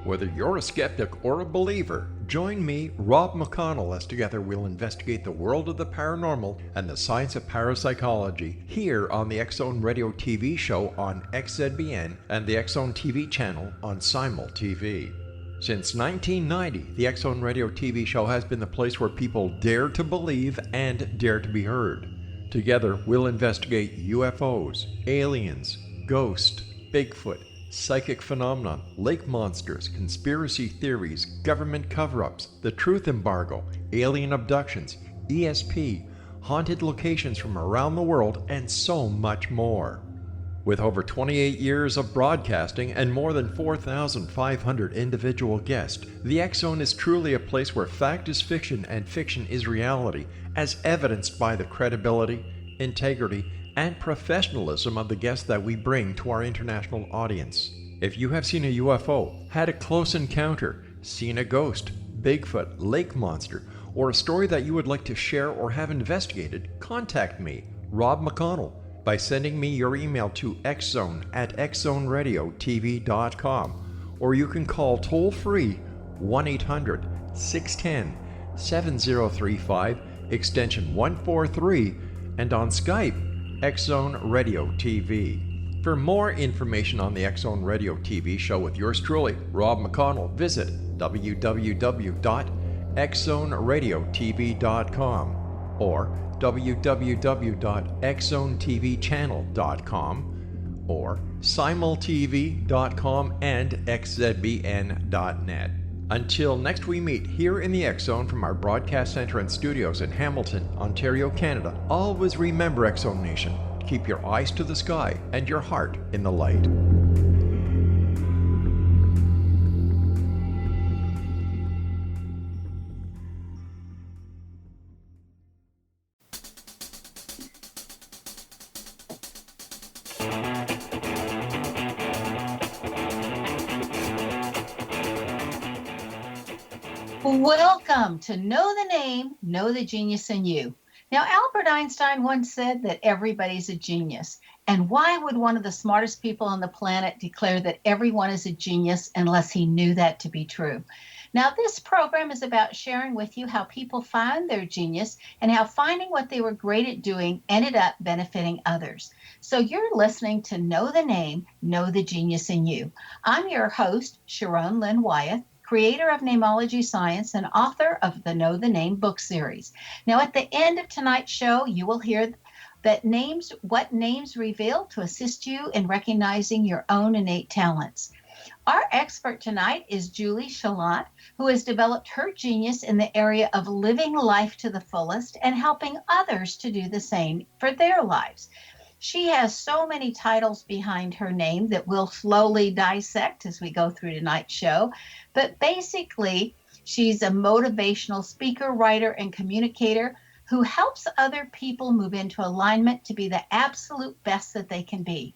Whether you're a skeptic or a believer, join me, Rob McConnell, as together we'll investigate the world of the paranormal and the science of parapsychology here on the X-Zone Radio TV show on XZBN and the X-Zone TV channel on Simul TV. Since 1990, the X-Zone Radio TV show has been the place where people dare to believe and dare to be heard. Together, we'll investigate UFOs, aliens, ghosts, Bigfoot, psychic phenomenon, lake monsters, conspiracy theories, government cover-ups, the truth embargo, alien abductions, ESP, haunted locations from around the world, and so much more. With over 28 years of broadcasting and more than 4,500 individual guests, the X-Zone is truly a place where fact is fiction and fiction is reality, as evidenced by the credibility, integrity, and professionalism of the guests that we bring to our international audience. If you have seen a UFO, had a close encounter, seen a ghost, Bigfoot, lake monster, or a story that you would like to share or have investigated, contact me, Rob McConnell, by sending me your email to xzone@xzoneradiotv.com, or you can call toll-free 1-800-610-7035, extension 143, and on Skype, X-Zone Radio TV. For more information on the X-Zone Radio TV show with yours truly, Rob McConnell, visit www.xzoneradiotv.com or www.xzonetvchannel.com or simultv.com and xzbn.net. Until next we meet here in the X-Zone from our broadcast center and studios in Hamilton, Ontario, Canada, always remember, X-Zone Nation, keep your eyes to the sky and your heart in the light. Welcome to Know the Name, Know the Genius in You. Now, Albert Einstein once said that everybody's a genius. And why would one of the smartest people on the planet declare that everyone is a genius unless he knew that to be true? Now, this program is about sharing with you how people find their genius and how finding what they were great at doing ended up benefiting others. So you're listening to Know the Name, Know the Genius in You. I'm your host, Sharon Lynn Wyeth, creator of Namology Science and author of the Know the Name book series. Now, at the end of tonight's show, you will hear what names reveal to assist you in recognizing your own innate talents. Our expert tonight is Julie Saillant, who has developed her genius in the area of living life to the fullest and helping others to do the same for their lives. She has so many titles behind her name that we'll slowly dissect as we go through tonight's show. But basically, she's a motivational speaker, writer, and communicator who helps other people move into alignment to be the absolute best that they can be.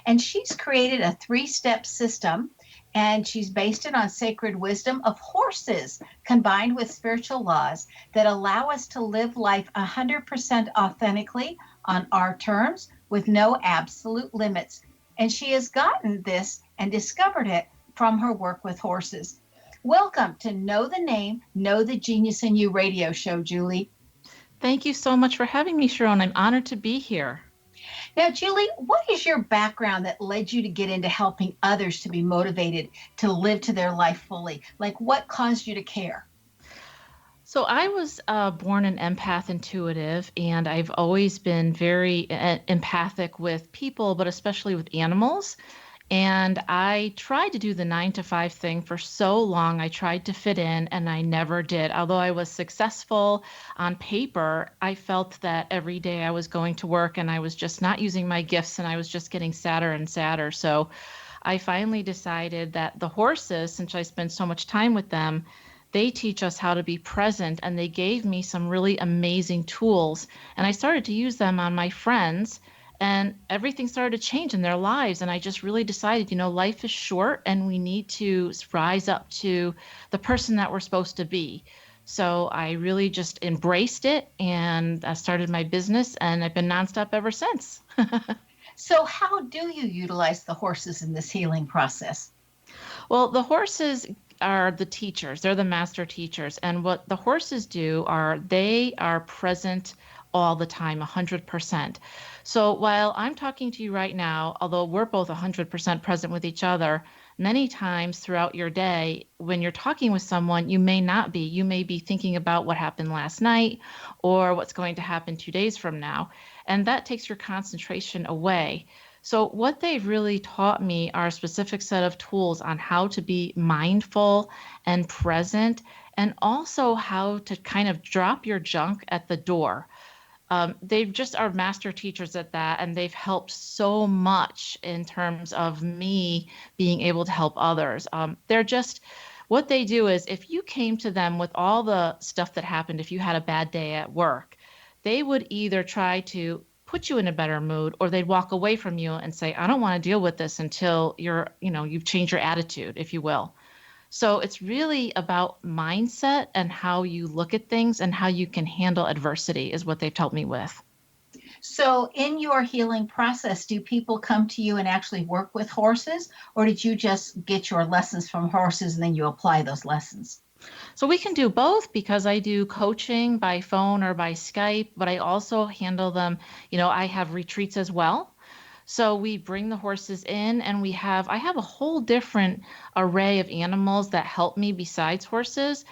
And she's created a 3-step system, and she's based it on sacred wisdom of horses combined with spiritual laws that allow us to live life 100% authentically on our terms with no absolute limits. And she has gotten this and discovered it from her work with horses. Welcome to Know the Name, Know the Genius in You radio show, Julie. Thank you so much for having me, Sharon. I'm honored to be here. Now, Julie, what is your background that led you to get into helping others to be motivated to live to their life fully? Like, what caused you to care? So I was born an empath intuitive, and I've always been very empathic with people, but especially with animals. And I tried to do the 9-to-5 thing for so long. I tried to fit in, and I never did. Although I was successful on paper, I felt that every day I was going to work and I was just not using my gifts, and I was just getting sadder and sadder. So I finally decided that the horses, since I spend so much time with them, they teach us how to be present, and they gave me some really amazing tools. And I started to use them on my friends, and everything started to change in their lives. And I just really decided, life is short and we need to rise up to the person that we're supposed to be. So I really just embraced it, and I started my business, and I've been nonstop ever since. So how do you utilize the horses in this healing process? Well, the horses are the teachers. They're the master teachers. And what the horses do are they are present all the time, 100%. So while I'm talking to you right now, although we're both 100% present with each other, many times throughout your day, when you're talking with someone, you may not be. You may be thinking about what happened last night or what's going to happen 2 days from now. And that takes your concentration away. So, what they've really taught me are a specific set of tools on how to be mindful and present, and also how to kind of drop your junk at the door. They just are master teachers at that, and they've helped so much in terms of me being able to help others. They're just what they do is if you came to them with all the stuff that happened, if you had a bad day at work, they would either try to put you in a better mood or they'd walk away from you and say, I don't want to deal with this until you've changed your attitude, if you will. So it's really about mindset and how you look at things and how you can handle adversity is what they've helped me with. So, in your healing process, do people come to you and actually work with horses, or did you just get your lessons from horses and then you apply those lessons? So we can do both because I do coaching by phone or by Skype, but I also handle them. I have retreats as well. So we bring the horses in and I have a whole different array of animals that help me besides horses.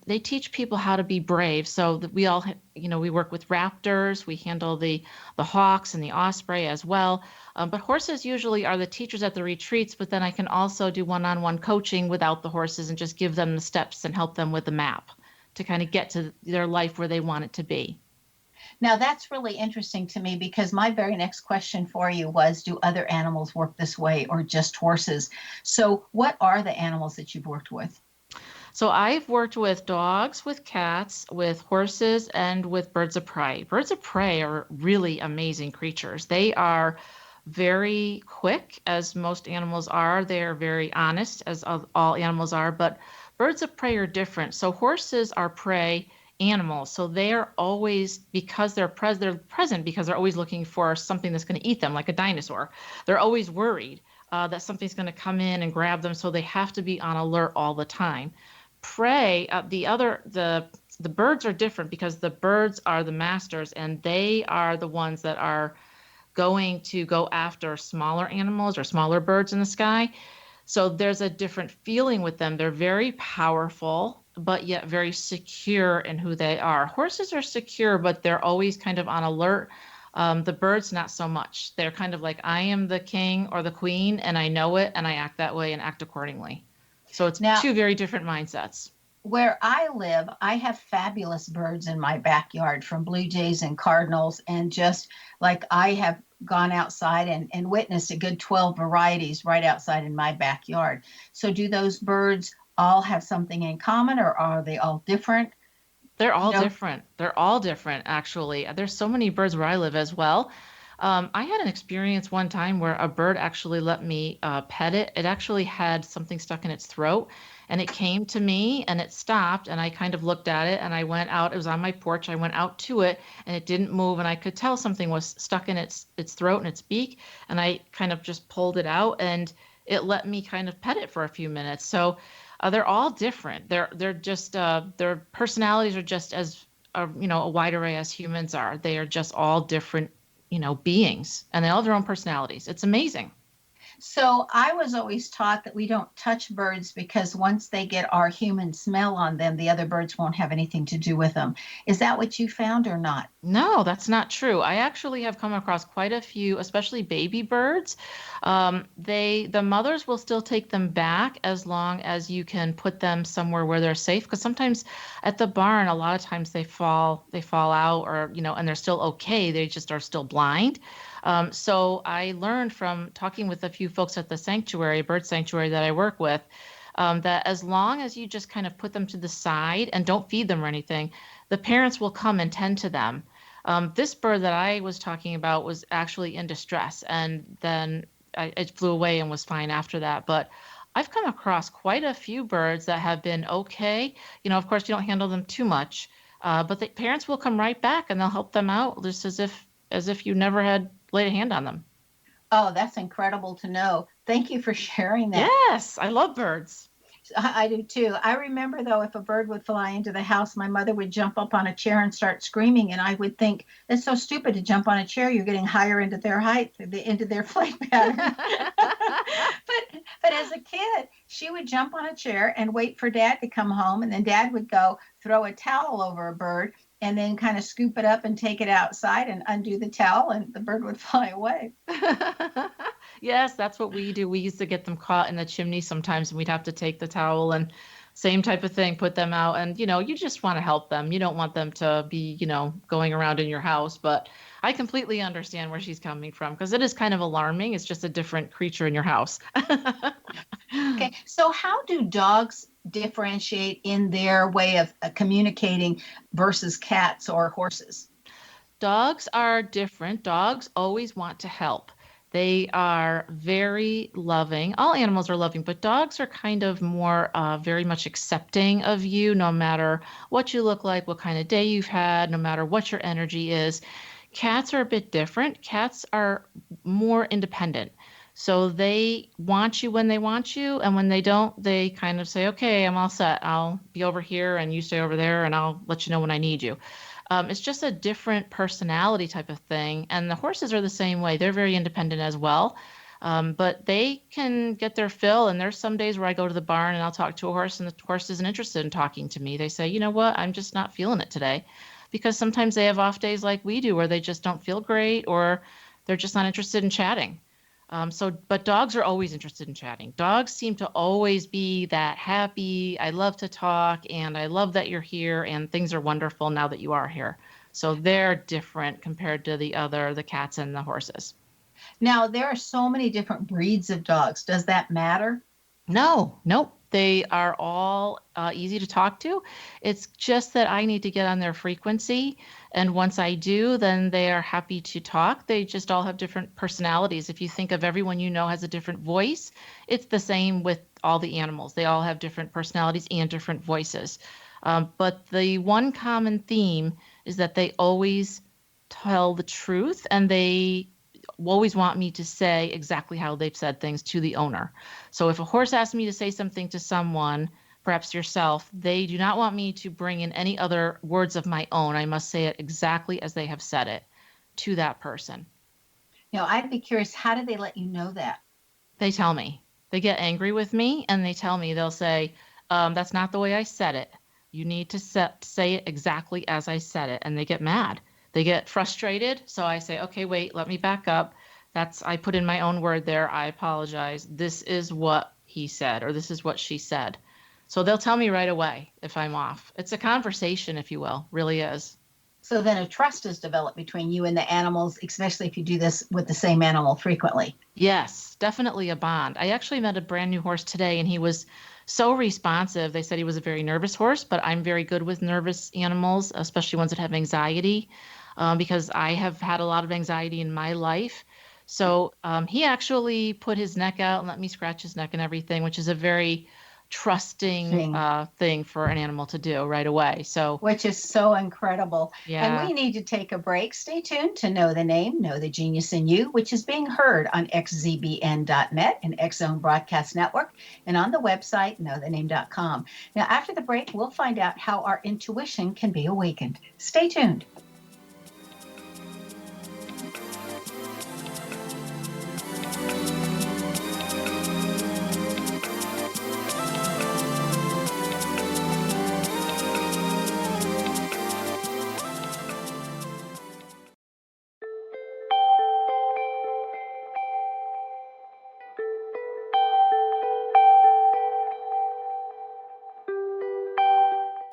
They teach people how to be brave. So that we all, we work with raptors, we handle the hawks and the osprey as well. But horses usually are the teachers at the retreats, but then I can also do one-on-one coaching without the horses and just give them the steps and help them with the map to kind of get to their life where they want it to be. Now, that's really interesting to me because my very next question for you was, do other animals work this way or just horses? So, what are the animals that you've worked with? So I've worked with dogs, with cats, with horses, and with birds of prey. Birds of prey are really amazing creatures. They are very quick, as most animals are. They're very honest, as all animals are. But birds of prey are different. So horses are prey animals. So they are always, because they're present because they're always looking for something that's going to eat them, like a dinosaur. They're always worried that something's going to come in and grab them. So they have to be on alert all the time. Prey, the birds are different because the birds are the masters and they are the ones that are going to go after smaller animals or smaller birds in the sky. So there's a different feeling with them. They're very powerful, but yet very secure in who they are. Horses are secure, but they're always kind of on alert. The birds, not so much. They're kind of like, I am the king or the queen, and I know it, and I act that way and act accordingly. So it's Now, two very different mindsets. where I live, I have fabulous birds in my backyard, from blue jays and cardinals, and just like I have gone outside and witnessed a good 12 varieties right outside in my backyard. So, do those birds all have something in common, or are they all different? They're all You know, different. They're all different, actually. There's so many birds where I live as well. I had an experience one time where a bird actually let me pet it. It actually had something stuck in its throat, and it came to me and it stopped. And I kind of looked at it and I went out. It was on my porch. I went out to it and it didn't move. And I could tell something was stuck in its throat and its beak. And I kind of just pulled it out and it let me kind of pet it for a few minutes. So they're all different. They're just their personalities are just as a wide array as humans are. They are just all different beings, and they all have their own personalities. It's amazing. so I was always taught that we don't touch birds because once they get our human smell on them, the other birds won't have anything to do with them. Is that what you found or not? No, that's not true. I actually have come across quite a few, especially baby birds. The mothers will still take them back as long as you can put them somewhere where they're safe. Because sometimes at the barn, a lot of times they fall out, or and they're still okay. They just are still blind. So I learned from talking with a few folks at the sanctuary, bird sanctuary that I work with, that as long as you just kind of put them to the side and don't feed them or anything, the parents will come and tend to them. This bird that I was talking about was actually in distress, and then it flew away and was fine after that. But I've come across quite a few birds that have been okay. Of course, you don't handle them too much, but the parents will come right back and they'll help them out just as if you never had laid a hand on them. Oh, that's incredible to know. Thank you for sharing that. Yes, I love birds. I do too. I remember though, if a bird would fly into the house, my mother would jump up on a chair and start screaming, and I would think it's so stupid to jump on a chair. You're getting higher into their height, into their flight pattern. But as a kid, she would jump on a chair and wait for Dad to come home, and then Dad would go throw a towel over a bird, and then kind of scoop it up and take it outside and undo the towel, and the bird would fly away. Yes, that's what we do. We used to get them caught in the chimney sometimes, and we'd have to take the towel and same type of thing, put them out. And, you just want to help them. You don't want them to be, going around in your house. But I completely understand where she's coming from because it is kind of alarming. It's just a different creature in your house. Okay, so how do dogs differentiate in their way of communicating versus cats or horses? Dogs are different. Dogs always want to help. They are very loving. All animals are loving, but dogs are kind of more very much accepting of you, no matter what you look like, what kind of day you've had, no matter what your energy is. Cats are a bit different. Cats are more independent. So they want you when they want you, and when they don't, they kind of say, okay, I'm all set. I'll be over here and you stay over there, and I'll let you know when I need you. It's just a different personality type of thing. And the horses are the same way. They're very independent as well. But they can get their fill. And there's some days where I go to the barn and I'll talk to a horse and the horse isn't interested in talking to me. They say, you know what, I'm just not feeling it today. Because sometimes they have off days like we do where they just don't feel great or they're just not interested in chatting. But dogs are always interested in chatting. Dogs seem to always be that happy, I love to talk, and I love that you're here, and things are wonderful now that you are here. So they're different compared to the cats and the horses. Now, there are so many different breeds of dogs. Does that matter? No, nope. They are all easy to talk to. It's just that I need to get on their frequency. And once I do, then they are happy to talk. They just all have different personalities. If you think of everyone has a different voice, it's the same with all the animals. They all have different personalities and different voices. But the one common theme is that they always tell the truth and they always want me to say exactly how they've said things to the owner. So if a horse asks me to say something to someone, perhaps yourself, they do not want me to bring in any other words of my own. I must say it exactly as they have said it to that person. I'd be curious, how do they let you know that? They tell me. They get angry with me and they tell me, they'll say, that's not the way I said it. You need to say it exactly as I said it. And they get mad. They get frustrated. So I say, okay, wait, let me back up. I put in my own word there. I apologize. This is what he said, or this is what she said. So they'll tell me right away if I'm off. It's a conversation, if you will, really is. So then a trust is developed between you and the animals, especially if you do this with the same animal frequently. Yes, definitely a bond. I actually met a brand new horse today and he was so responsive. They said he was a very nervous horse, but I'm very good with nervous animals, especially ones that have anxiety, because I have had a lot of anxiety in my life. So he actually put his neck out and let me scratch his neck and everything, which is a very trusting thing for an animal to do right away. So, which is so incredible. Yeah. And we need to take a break. Stay tuned to Know the Name, Know the Genius in You, which is being heard on xzbn.net and X Zone Broadcast Network and on the website knowthename.com. Now, after the break, we'll find out how our intuition can be awakened. Stay tuned.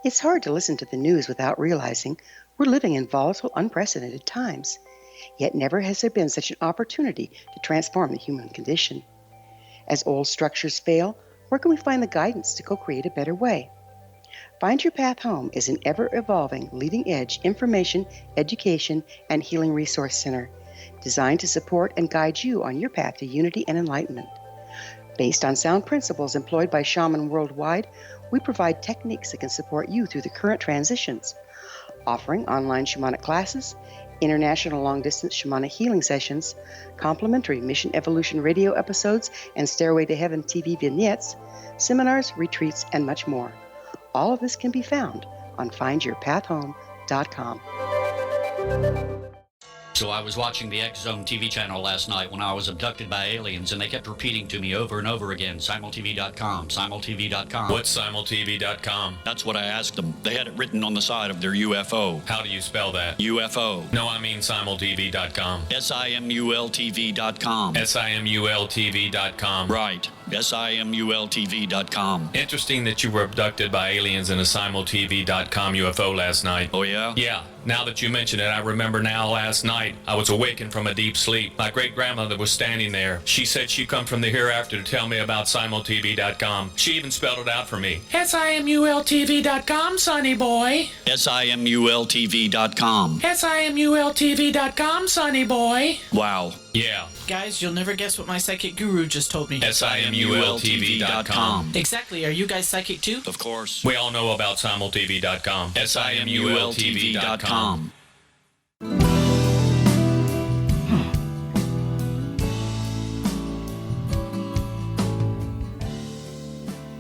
It's hard to listen to the news without realizing we're living in volatile, unprecedented times. Yet never has there been such an opportunity to transform the human condition. As old structures fail, where can we find the guidance to co-create a better way? Find Your Path Home is an ever-evolving, leading-edge information, education, and healing resource center designed to support and guide you on your path to unity and enlightenment. Based on sound principles employed by shaman worldwide, we provide techniques that can support you through the current transitions, offering online shamanic classes, international long-distance shamanic healing sessions, complimentary Mission Evolution radio episodes and Stairway to Heaven TV vignettes, seminars, retreats, and much more. All of this can be found on findyourpathhome.com. So I was watching the X Zone TV channel last night when I was abducted by aliens, and they kept repeating to me over and over again, simultv.com, simultv.com. What's simultv.com? That's what I asked them. They had it written on the side of their UFO. How do you spell that? UFO. No, I mean simultv.com. simultv.com. simultv.com. Right. simultv.com. Interesting that you were abducted by aliens in a simultv.com UFO last night. Oh, yeah? Yeah. Now that you mention it, I remember now last night I was awakened from a deep sleep. My great-grandmother was standing there. She said she'd come from the hereafter to tell me about simultv.com. She even spelled it out for me. simultv.com, sonny boy. simultv.com. simultv.com, sonny boy. Wow. Yeah. Guys, you'll never guess what my psychic guru just told me. simultv.com. Exactly. Are you guys psychic too? Of course. We all know about simultv.com. simultv.com.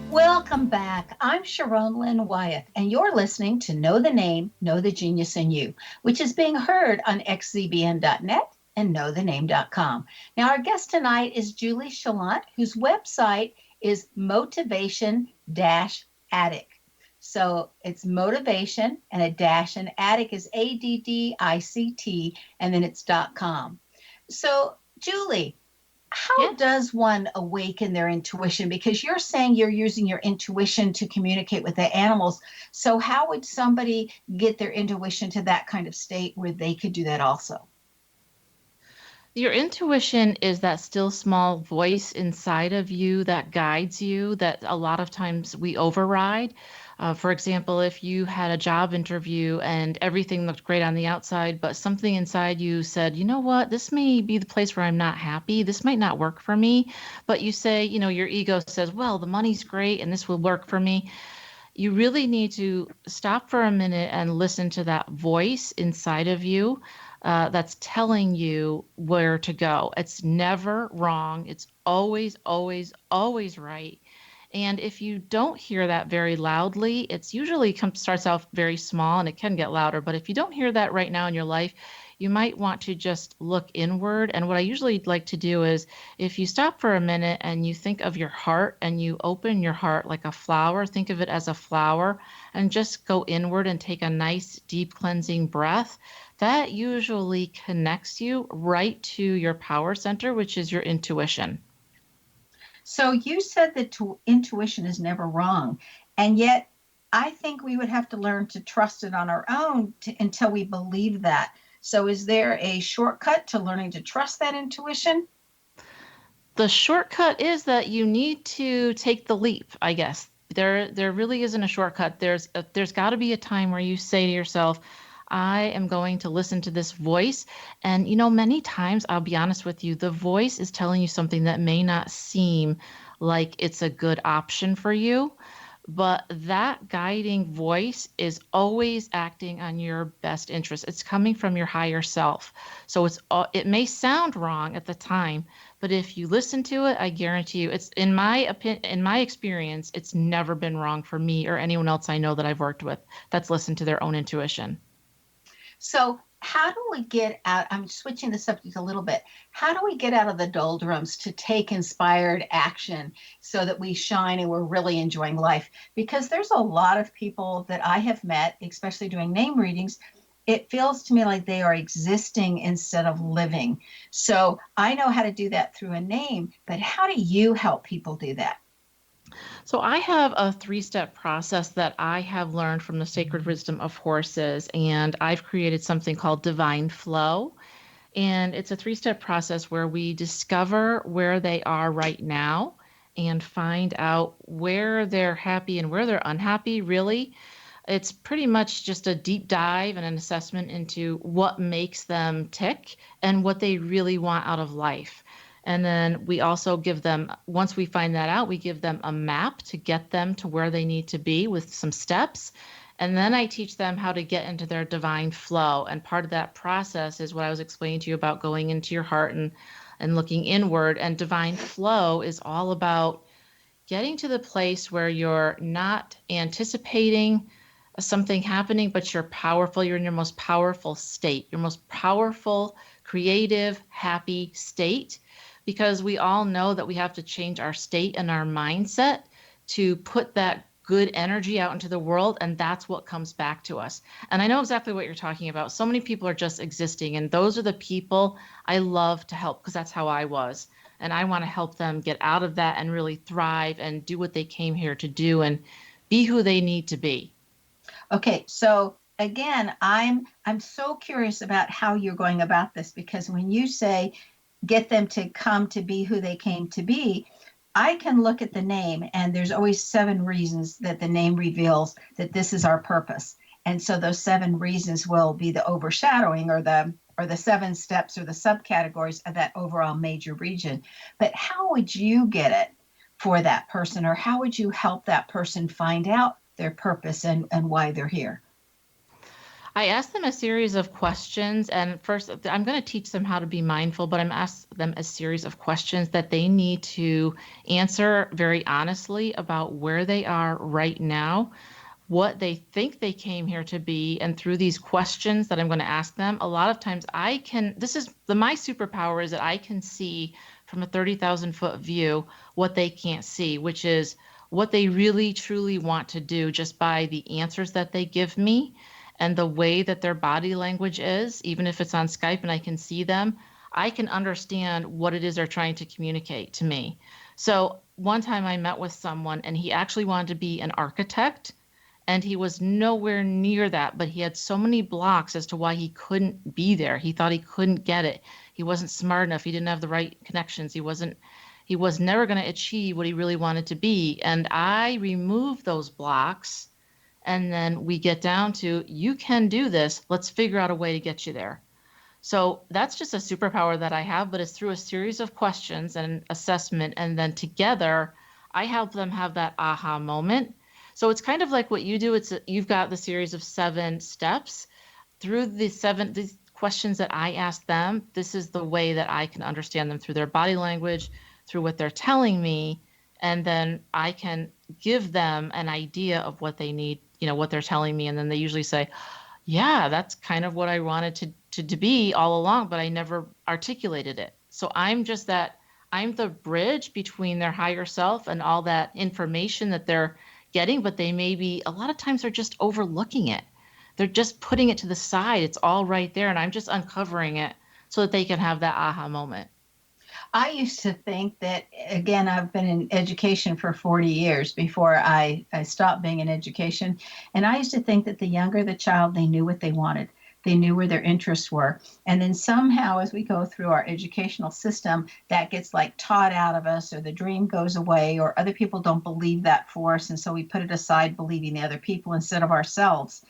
Welcome back. I'm Sharon Lynn Wyeth, and you're listening to Know the Name, Know the Genius in You, which is being heard on xzbn.net and knowthename.com. Now, our guest tonight is Julie Saillant, whose website is motivation-addict. So it's motivation and a dash, and addict is ADDICT, and then it's .com. So, Julie, how does one awaken their intuition? Because you're saying you're using your intuition to communicate with the animals. So how would somebody get their intuition to that kind of state where they could do that also? Your intuition is that still small voice inside of you that guides you that a lot of times we override. For example, if you had a job interview and everything looked great on the outside, but something inside you said, you know what, this may be the place where I'm not happy. This might not work for me. But you say, you know, your ego says, well, the money's great and this will work for me. You really need to stop for a minute and listen to that voice inside of you that's telling you where to go. It's never wrong. It's always, always, always right. And if you don't hear that very loudly, it's usually starts out very small and it can get louder. But if you don't hear that right now in your life, you might want to just look inward. And what I usually like to do is if you stop for a minute and you think of your heart and you open your heart like a flower, think of it as a flower, and just go inward and take a nice deep cleansing breath. That usually connects you right to your power center, which is your intuition. So you said that intuition is never wrong, and yet I think we would have to learn to trust it on our own until we believe that. So is there a shortcut to learning to trust that intuition? The shortcut is that you need to take the leap, I guess. There really isn't a shortcut. There's got to be a time where you say to yourself, I am going to listen to this voice. And, you know, many times, I'll be honest with you, the voice is telling you something that may not seem like it's a good option for you. But that guiding voice is always acting on your best interest. It's coming from your higher self. So it may sound wrong at the time, but if you listen to it, I guarantee you, it's in my experience, it's never been wrong for me or anyone else I know that I've worked with that's listened to their own intuition. So how do we get out? I'm switching the subject a little bit. How do we get out of the doldrums to take inspired action so that we shine and we're really enjoying life? Because there's a lot of people that I have met, especially doing name readings. It feels to me like they are existing instead of living. So I know how to do that through a name, but how do you help people do that? So I have a 3-step process that I have learned from the sacred wisdom of horses, and I've created something called Divine Flow. And it's a 3-step process where we discover where they are right now and find out where they're happy and where they're unhappy, really. It's pretty much just a deep dive and an assessment into what makes them tick and what they really want out of life. And then we also give them, once we find that out, we give them a map to get them to where they need to be with some steps. And then I teach them how to get into their divine flow. And part of that process is what I was explaining to you about going into your heart and looking inward. And divine flow is all about getting to the place where you're not anticipating something happening, but you're powerful. You're in your most powerful state, your most powerful, creative, happy state, because we all know that we have to change our state and our mindset to put that good energy out into the world. And that's what comes back to us. And I know exactly what you're talking about. So many people are just existing. And those are the people I love to help, because that's how I was. And I want to help them get out of that and really thrive and do what they came here to do and be who they need to be. Okay, so again, I'm so curious about how you're going about this, because when you say get them to come to be who they came to be, I can look at the name, and there's always 7 reasons that the name reveals that this is our purpose. And so those 7 reasons will be the overshadowing, or the 7 steps, or the subcategories of that overall major region. But how would you get it for that person, or how would you help that person find out their purpose and why they're here? I ask them a series of questions, and first I'm going to teach them how to be mindful, but I'm asking them a series of questions that they need to answer very honestly about where they are right now, what they think they came here to be. And through these questions that I'm going to ask them, a lot of times my superpower is that I can see from a 30,000-foot view what they can't see, which is what they really truly want to do just by the answers that they give me and the way that their body language is. Even if it's on Skype and I can see them, I can understand what it is they're trying to communicate to me. So one time I met with someone, and he actually wanted to be an architect, and he was nowhere near that, but he had so many blocks as to why he couldn't be there. He thought he couldn't get it. He wasn't smart enough. He didn't have the right connections. He was never going to achieve what he really wanted to be. And I removed those blocks. And then we get down to, you can do this. Let's figure out a way to get you there. So that's just a superpower that I have, but it's through a series of questions and assessment. And then together, I help them have that aha moment. So it's kind of like what you do. You've got the series of 7 steps. Through these questions that I ask them, this is the way that I can understand them, through their body language, through what they're telling me. And then I can give them an idea of what they need, what they're telling me. And then they usually say, yeah, that's kind of what I wanted to be all along, but I never articulated it. So I'm the bridge between their higher self and all that information that they're getting, but a lot of times they're just overlooking it. They're just putting it to the side. It's all right there. And I'm just uncovering it so that they can have that aha moment. I used to think that, again, I've been in education for 40 years before I stopped being in education. And I used to think that the younger the child, they knew what they wanted. They knew where their interests were. And then somehow, as we go through our educational system, that gets like taught out of us, or the dream goes away, or other people don't believe that for us. And so we put it aside, believing the other people instead of ourselves.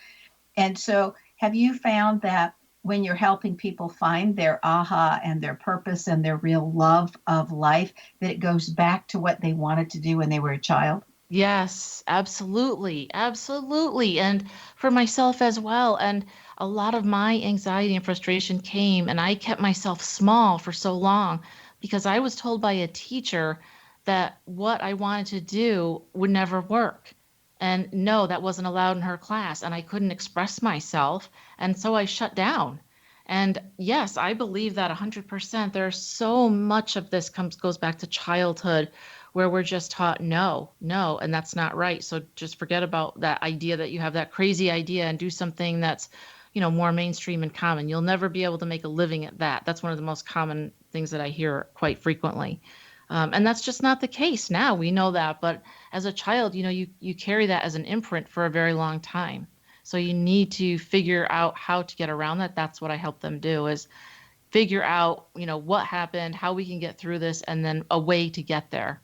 And so have you found that when you're helping people find their aha and their purpose and their real love of life, that it goes back to what they wanted to do when they were a child? Yes, absolutely. Absolutely. And for myself as well. And a lot of my anxiety and frustration came, and I kept myself small for so long because I was told by a teacher that what I wanted to do would never work. And no, that wasn't allowed in her class, and I couldn't express myself. And so I shut down. And yes, I believe that 100%. There's so much of this goes back to childhood, where we're just taught no, and that's not right. So just forget about that idea, that you have that crazy idea, and do something that's, more mainstream and common. You'll never be able to make a living at that. That's one of the most common things that I hear quite frequently. And that's just not the case now. We know that. But as a child, you carry that as an imprint for a very long time. So you need to figure out how to get around that. That's what I help them do, is figure out, what happened, how we can get through this, and then a way to get there.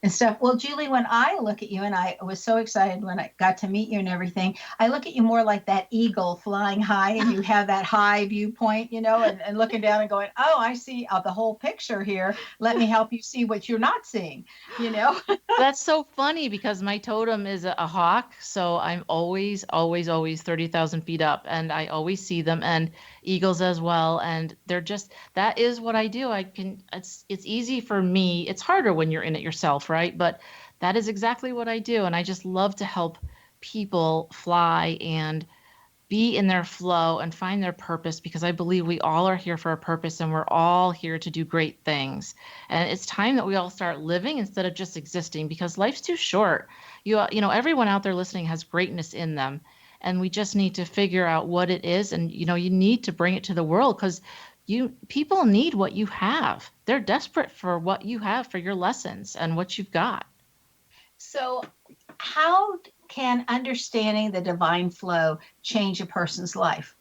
and stuff. Well, Julie, when I look at you, and I was so excited when I got to meet you and everything, I look at you more like that eagle flying high, and you have that high viewpoint, and looking down and going, oh, I see the whole picture here. Let me help you see what you're not seeing, you know? That's so funny because my totem is a hawk. So I'm always, always, always 30,000 feet up, and I always see them, and eagles as well. And they're just, that is what I do. It's easy for me. It's harder when you're in it yourself, right? But that is exactly what I do. And I just love to help people fly and be in their flow and find their purpose, because I believe we all are here for a purpose, and we're all here to do great things. And it's time that we all start living instead of just existing, because life's too short. Everyone out there listening has greatness in them, and we just need to figure out what it is. And, you need to bring it to the world, because people need what you have. They're desperate for what you have, for your lessons and what you've got. So how can understanding the divine flow change a person's life?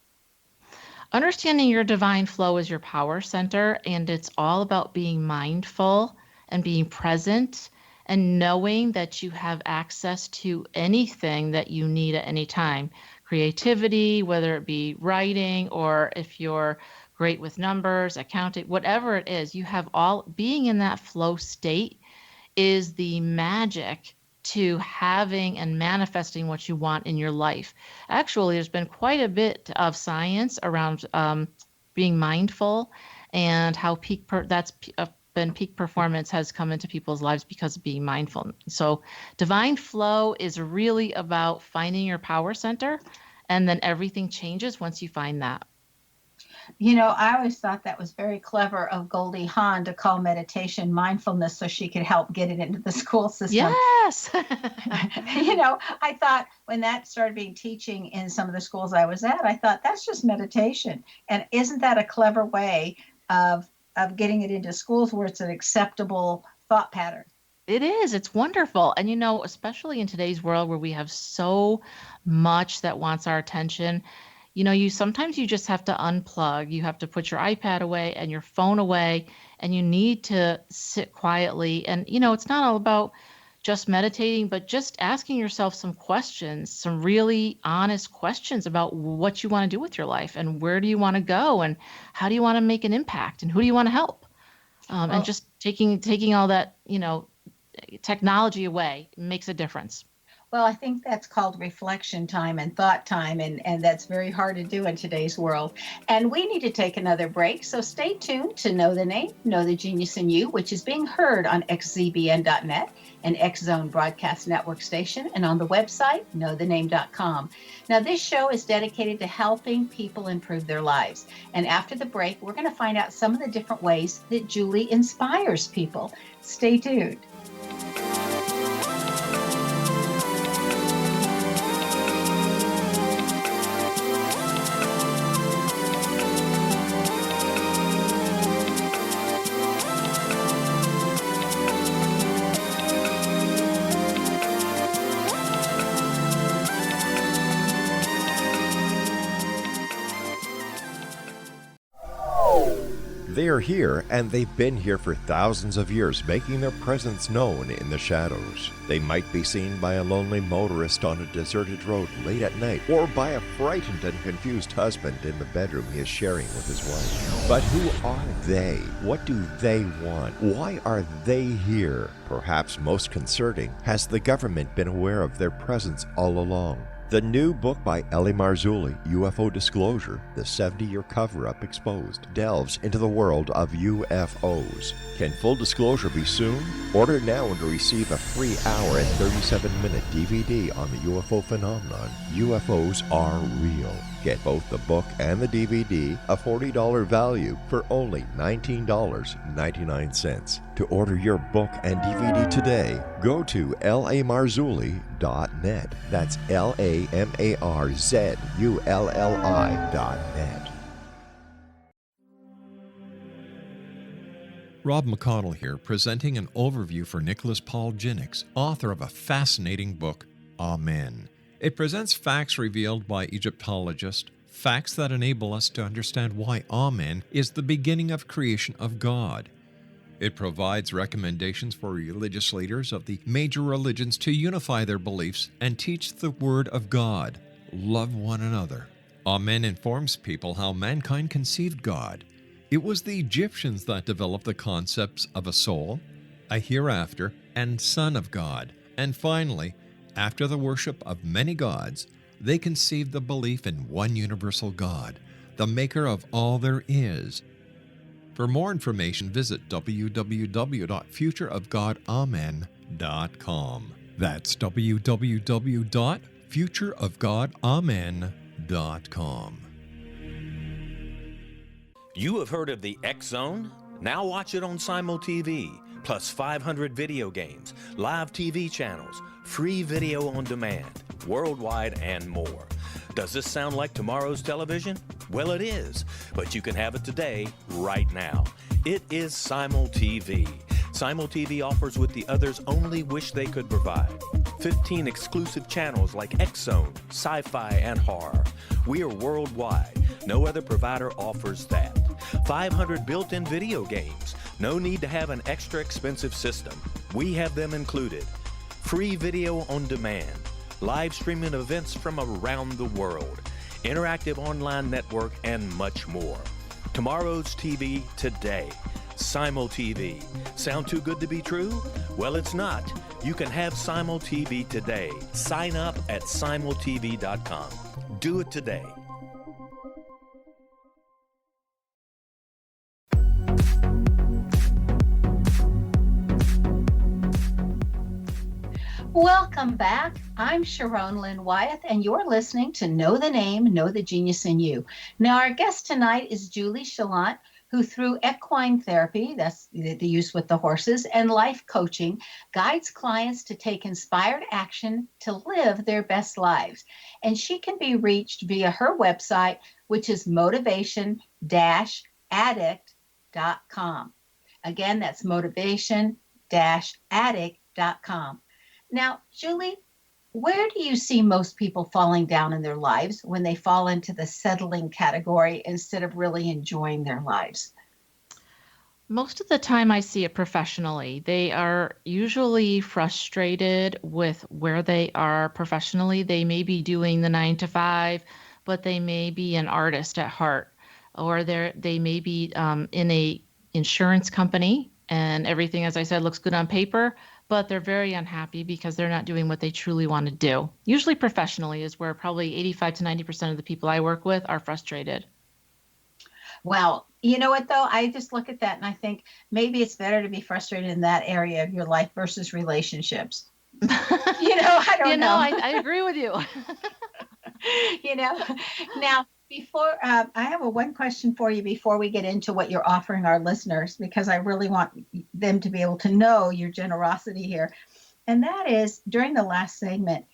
Understanding your divine flow is your power center, and it's all about being mindful and being present and knowing that you have access to anything that you need at any time. Creativity, whether it be writing, or if you're great with numbers, accounting, whatever it is, you have all. Being in that flow state is the magic to having and manifesting what you want in your life. Actually, there's been quite a bit of science around being mindful, and how peak performance has come into people's lives because of being mindful. So divine flow is really about finding your power center, and then everything changes once you find that. I always thought that was very clever of Goldie Hawn to call meditation mindfulness so she could help get it into the school system. Yes. I thought when that started being teaching in some of the schools I was at, I thought that's just meditation. And isn't that a clever way of getting it into schools where it's an acceptable thought pattern? It is. It's wonderful. And, especially in today's world where we have so much that wants our attention, sometimes you just have to unplug. You have to put your iPad away and your phone away, and you need to sit quietly. And, it's not all about just meditating, but just asking yourself some questions, some really honest questions about what you want to do with your life, and where do you want to go, and how do you want to make an impact, and who do you want to help? And just taking all that, technology away makes a difference. Well, I think that's called reflection time and thought time, and that's very hard to do in today's world. And we need to take another break, so stay tuned to Know the Name, Know the Genius in You, which is being heard on xzbn.net, an X-Zone broadcast network station, and on the website, knowthename.com. Now, this show is dedicated to helping people improve their lives. And after the break, we're going to find out some of the different ways that Julie inspires people. Stay tuned. They are here, and they've been here for thousands of years, making their presence known in the shadows. They might be seen by a lonely motorist on a deserted road late at night, or by a frightened and confused husband in the bedroom he is sharing with his wife. But who are they? What do they want? Why are they here? Perhaps most concerning, has the government been aware of their presence all along? The new book by Ellie Marzulli, UFO Disclosure, the 70-year cover-up exposed, delves into the world of UFOs. Can full disclosure be soon? Order now and receive a free hour and 37-minute DVD on the UFO phenomenon. UFOs are real. Get both the book and the DVD, a $40 value, for only $19.99. To order your book and DVD today, go to lamarzulli.net. That's LAMARZULLI.net. Rob McConnell here, presenting an overview for Nicholas Paul Jennings, author of a fascinating book, Amen. It presents facts revealed by Egyptologists, facts that enable us to understand why Amen is the beginning of creation of God. It provides recommendations for religious leaders of the major religions to unify their beliefs and teach the Word of God. Love one another. Amen informs people how mankind conceived God. It was the Egyptians that developed the concepts of a soul, a hereafter, and Son of God. And finally, after the worship of many gods, they conceived the belief in one universal God, the maker of all there is. For more information, visit www.futureofgodamen.com. That's www.futureofgodamen.com. You have heard of the X Zone? Now watch it on Simul TV, plus 500 video games, live TV channels, free video on demand, worldwide, and more. Does this sound like tomorrow's television? Well, it is, but you can have it today, right now. It is Simul TV. Simul TV offers what the others only wish they could provide. 15 exclusive channels like X Zone, sci-fi, and horror. We are worldwide. No other provider offers that. 500 built-in video games. No need to have an extra expensive system. We have them included. Free video on demand. Live streaming events from around the world, interactive online network, and much more. Tomorrow's TV today. Simul TV. Sound too good to be true? Well, it's not. You can have Simul TV today. Sign up at simultv.com. Do it today. Welcome back. I'm Sharon Lynn Wyeth, and you're listening to Know the Name, Know the Genius in You. Now, our guest tonight is Julie Saillant, who through equine therapy, that's the use with the horses, and life coaching, guides clients to take inspired action to live their best lives. And she can be reached via her website, which is motivation-addict.com. Again, that's motivation-addict.com. Now, Julie, where do you see most people falling down in their lives when they fall into the settling category instead of really enjoying their lives? Most of the time I see it professionally. They are usually frustrated with where they are professionally. They may be doing the 9 to 5, but they may be an artist at heart, or they may be in a insurance company and everything, as I said, looks good on paper, but they're very unhappy because they're not doing what they truly want to do. Usually professionally is where probably 85 to 90% of the people I work with are frustrated. Well, you know what, though? I just look at that and I think maybe it's better to be frustrated in that area of your life versus relationships. I don't know. I agree with you. Now, before I have one question for you before we get into what you're offering our listeners, because I really want them to be able to know your generosity here. And that is, during the last segment,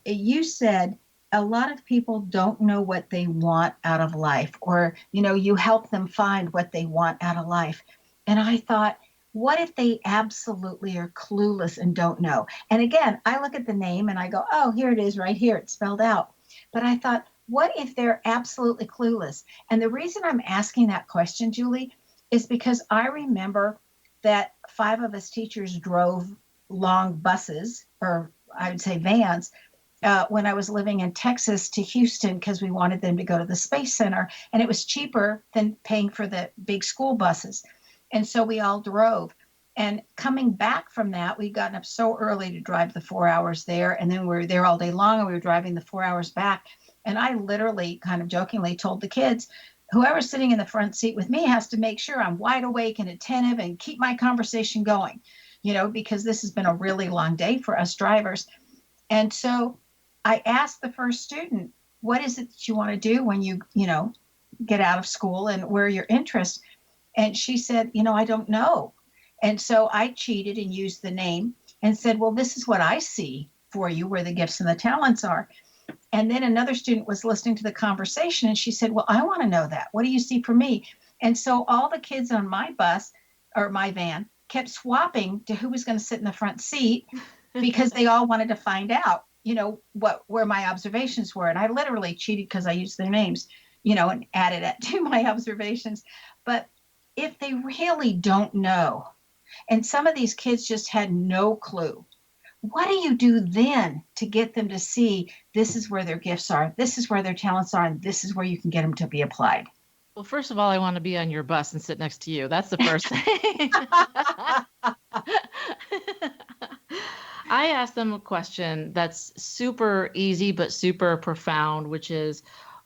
you said a lot of people don't know what they want out of life, or, you help them find what they want out of life. And I thought, what if they absolutely are clueless and don't know? And again, I look at the name and I go, oh, here it is right here. It's spelled out. But I thought, what if they're absolutely clueless? And the reason I'm asking that question, Julie, is because I remember that 5 of us teachers drove long buses, or I would say vans, when I was living in Texas to Houston, because we wanted them to go to the Space Center. And it was cheaper than paying for the big school buses. And so we all drove. And coming back from that, we'd gotten up so early to drive the 4 hours there. And then we were there all day long, and we were driving the 4 hours back. And I literally kind of jokingly told the kids, whoever's sitting in the front seat with me has to make sure I'm wide awake and attentive and keep my conversation going, because this has been a really long day for us drivers. And so I asked the first student, what is it that you want to do when you get out of school, and where are your interests? And she said, I don't know. And so I cheated and used the name and said, well, this is what I see for you, where the gifts and the talents are. And then another student was listening to the conversation, and she said, well, I want to know that. What do you see for me? And so all the kids on my bus, or my van, kept swapping to who was going to sit in the front seat, because they all wanted to find out, where my observations were. And I literally cheated because I used their names, and added it to my observations. But if they really don't know, and some of these kids just had no clue, what do you do then to get them to see this is where their gifts are, this is where their talents are, and this is where you can get them to be applied? Well, first of all, I want to be on your bus and sit next to you. That's the first thing. I asked them a question that's super easy but super profound, which is,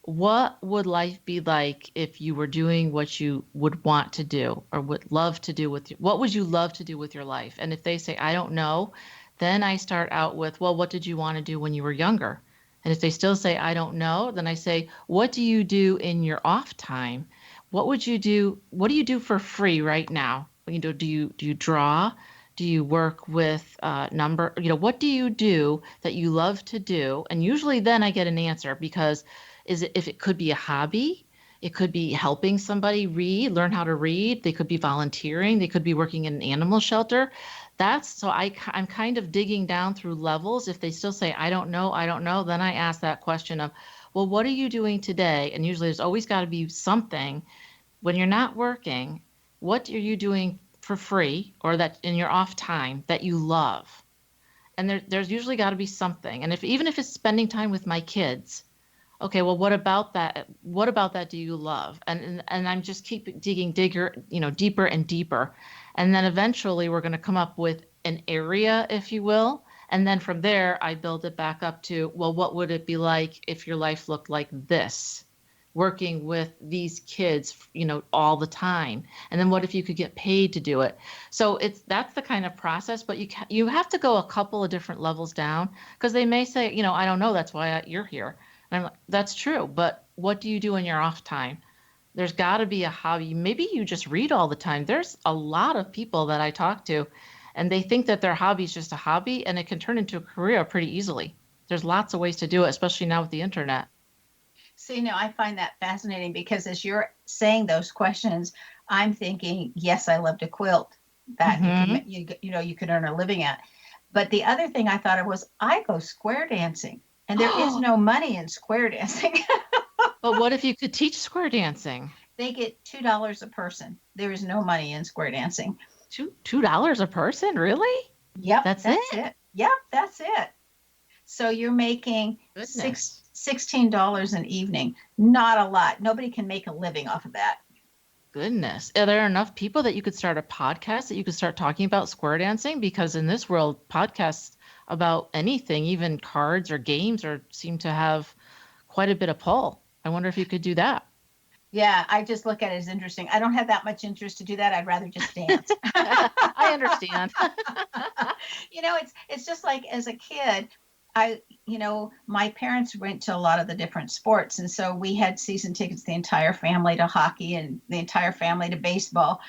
what would life be like if you were doing what you would want to do or would love to do what would you love to do with your life? And if they say, I don't know, then I start out with, well, what did you want to do when you were younger? And if they still say, I don't know, then I say, what do you do in your off time? What would you do? What do you do for free right now? Do you draw? Do you work with what do you do that you love to do? And usually then I get an answer, because if it could be a hobby, it could be helping somebody learn how to read. They could be volunteering. They could be working in an animal shelter. I'm kind of digging down through levels. If they still say, I don't know, then I ask that question of, well, what are you doing today? And usually there's always got to be something. When you're not working, what are you doing for free or that in your off time that you love? And there's usually got to be something. And even if it's spending time with my kids, okay, well, what about that? What about that do you love? And I'm just keep digging deeper and deeper. And then eventually we're going to come up with an area, if you will. And then from there, I build it back up to, well, what would it be like if your life looked like this? Working with these kids, all the time. And then what if you could get paid to do it? So that's the kind of process, but you have to go a couple of different levels down, because they may say, I don't know, that's why you're here. And I'm like, that's true, but what do you do in your off time? There's got to be a hobby. Maybe you just read all the time. There's a lot of people that I talk to, and they think that their hobby is just a hobby, and it can turn into a career pretty easily. There's lots of ways to do it, especially now with the internet. See, I find that fascinating, because as you're saying those questions, I'm thinking, yes, I love to quilt. That you could earn a living at. But the other thing I thought of was, I go square dancing, and there is no money in square dancing. But what if you could teach square dancing? They get $2 a person. There is no money in square dancing. $2 a person, really? Yep, that's it. Yep, that's it. So you're making $16 an evening. Not a lot. Nobody can make a living off of that. Goodness. Are there enough people that you could start a podcast that you could start talking about square dancing? Because in this world, podcasts about anything, even cards or games, seem to have quite a bit of pull. I wonder if you could do that. Yeah, I just look at it as interesting. I don't have that much interest to do that. I'd rather just dance. I understand. It's just like as a kid, my parents went to a lot of the different sports. And so we had season tickets, the entire family to hockey and the entire family to baseball.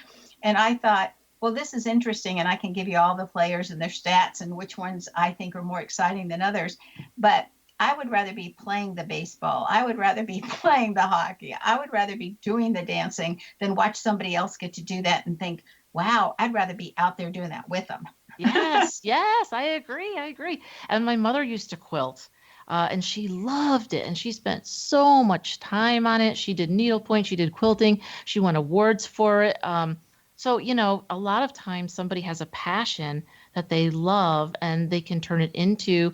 And I thought, well, this is interesting. And I can give you all the players and their stats and which ones I think are more exciting than others. But I would rather be playing the baseball. I would rather be playing the hockey. I would rather be doing the dancing than watch somebody else get to do that and think, wow, I'd rather be out there doing that with them. Yes, I agree. And my mother used to quilt, and she loved it. And she spent so much time on it. She did needlepoint, she did quilting, she won awards for it. So, a lot of times somebody has a passion that they love and they can turn it into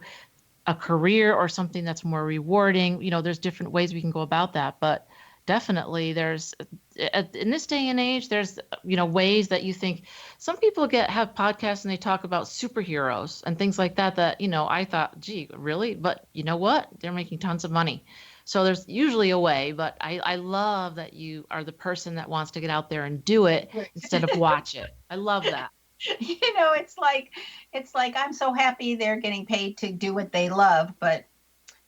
a career or something that's more rewarding. There's different ways we can go about that, but definitely there's, in this day and age, there's, ways that you think some people have podcasts and they talk about superheroes and things like that, I thought, gee, really? But you know what? They're making tons of money. So there's usually a way, but I love that you are the person that wants to get out there and do it instead of watch it. I love that. It's like I'm so happy they're getting paid to do what they love, but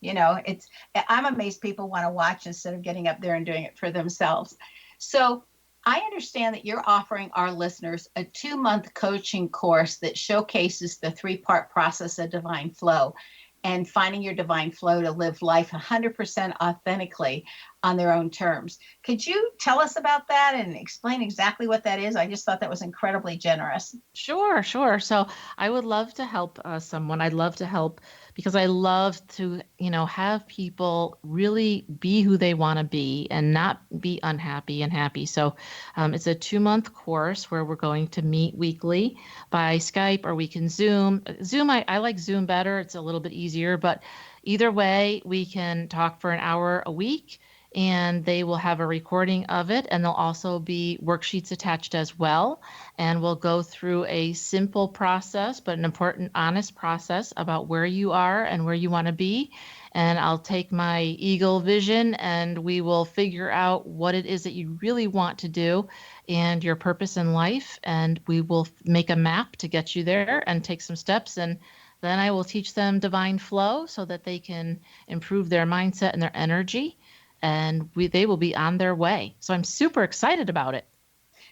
I'm amazed people want to watch instead of getting up there and doing it for themselves. So I understand that you're offering our listeners a 2-month coaching course that showcases the 3-part process of divine flow and finding your divine flow to live life 100% authentically. on their own terms. Could you tell us about that and explain exactly what that is? I just thought that was incredibly generous. Sure, sure. So I would love to help someone. I'd love to help because I love to, have people really be who they want to be and not be unhappy and happy. So it's a 2-month course where we're going to meet weekly by Skype, or we can Zoom. Zoom, I like Zoom better. It's a little bit easier, but either way, we can talk for an hour a week, and they will have a recording of it, and there'll also be worksheets attached as well. And we'll go through a simple process, but an important, honest process about where you are and where you want to be. And I'll take my eagle vision, and we will figure out what it is that you really want to do and your purpose in life. And we will make a map to get you there and take some steps. And then I will teach them divine flow so that they can improve their mindset and their energy, and they will be on their way. So I'm super excited about it.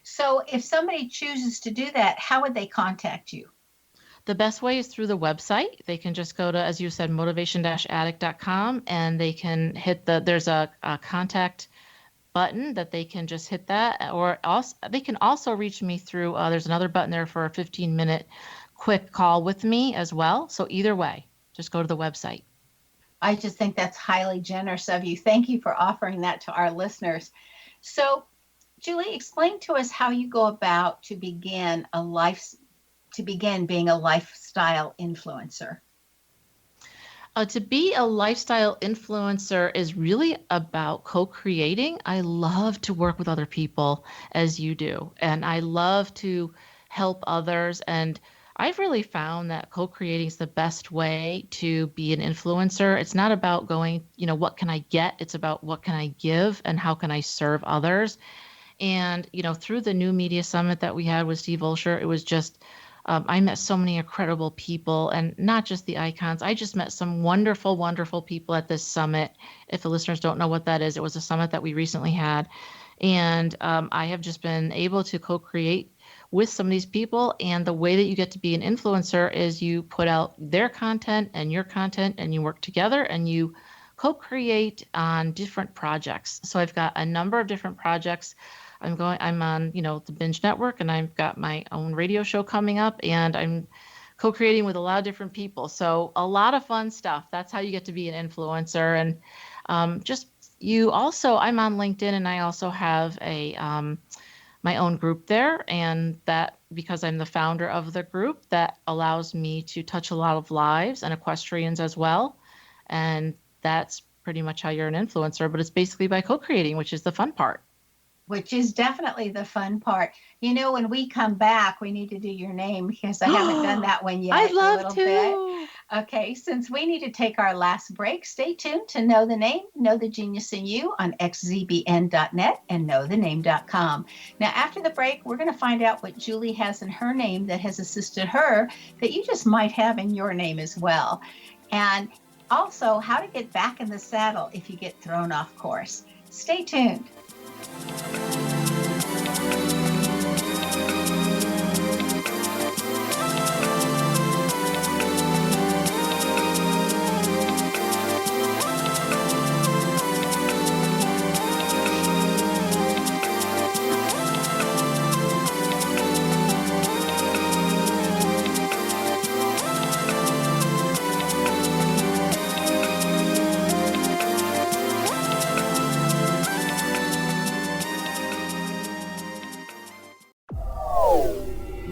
So if somebody chooses to do that, how would they contact you? The best way is through the website. They can just go to, as you said, motivation-addict.com, and they can hit there's a contact button that they can just hit that, or also they can also reach me through, there's another button there for a 15-minute quick call with me as well. So either way, just go to the website. I just think that's highly generous of you. Thank you for offering that to our listeners. So, Julie, explain to us how you go about to begin being a lifestyle influencer. To be a lifestyle influencer is really about co-creating. I love to work with other people as you do, and I love to help others. And I've really found that co-creating is the best way to be an influencer. It's not about going, what can I get? It's about what can I give and how can I serve others? And, through the New Media Summit that we had with Steve Olsher, it was just, I met so many incredible people, and not just the icons. I just met some wonderful, wonderful people at this summit. If the listeners don't know what that is, it was a summit that we recently had. And I have just been able to co-create with some of these people. And the way that you get to be an influencer is you put out their content and your content, and you work together and you co-create on different projects. So I've got a number of different projects. I'm on, the Binge Network, and I've got my own radio show coming up, and I'm co-creating with a lot of different people. So a lot of fun stuff. That's how you get to be an influencer. And I'm on LinkedIn, and I also have my own group there, and that, because I'm the founder of the group, that allows me to touch a lot of lives and equestrians as well. And that's pretty much how you're an influencer, but it's basically by co-creating, which is the fun part. Which is definitely the fun part. When we come back, we need to do your name, because I haven't done that one yet. I'd love to. Bit. Okay, since we need to take our last break, stay tuned to Know the Name, Know the Genius in You on xzbn.net and knowthename.com. Now, after the break, we're going to find out what Julie has in her name that has assisted her that you just might have in your name as well. And also, how to get back in the saddle if you get thrown off course. Stay tuned.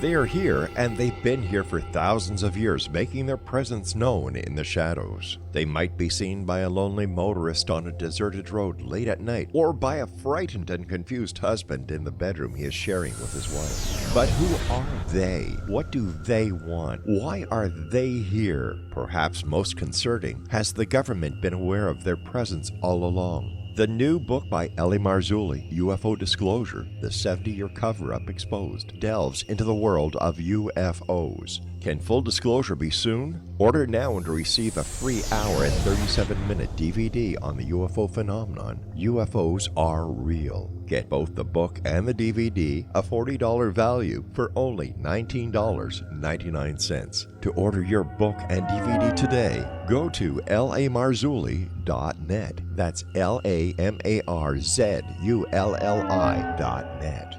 They are here, and they've been here for thousands of years, making their presence known in the shadows. They might be seen by a lonely motorist on a deserted road late at night, or by a frightened and confused husband in the bedroom he is sharing with his wife. But who are they? What do they want? Why are they here? Perhaps most concerning, has the government been aware of their presence all along? The new book by Ellie Marzulli, UFO Disclosure, the 70-Year Cover-Up Exposed, delves into the world of UFOs. Can full disclosure be soon? Order now and receive a free hour and 37-minute DVD on the UFO phenomenon. UFOs are real. Get both the book and the DVD, a $40 value, for only $19.99. To order your book and DVD today, go to lamarzulli.net. That's LAMARZULLI.net.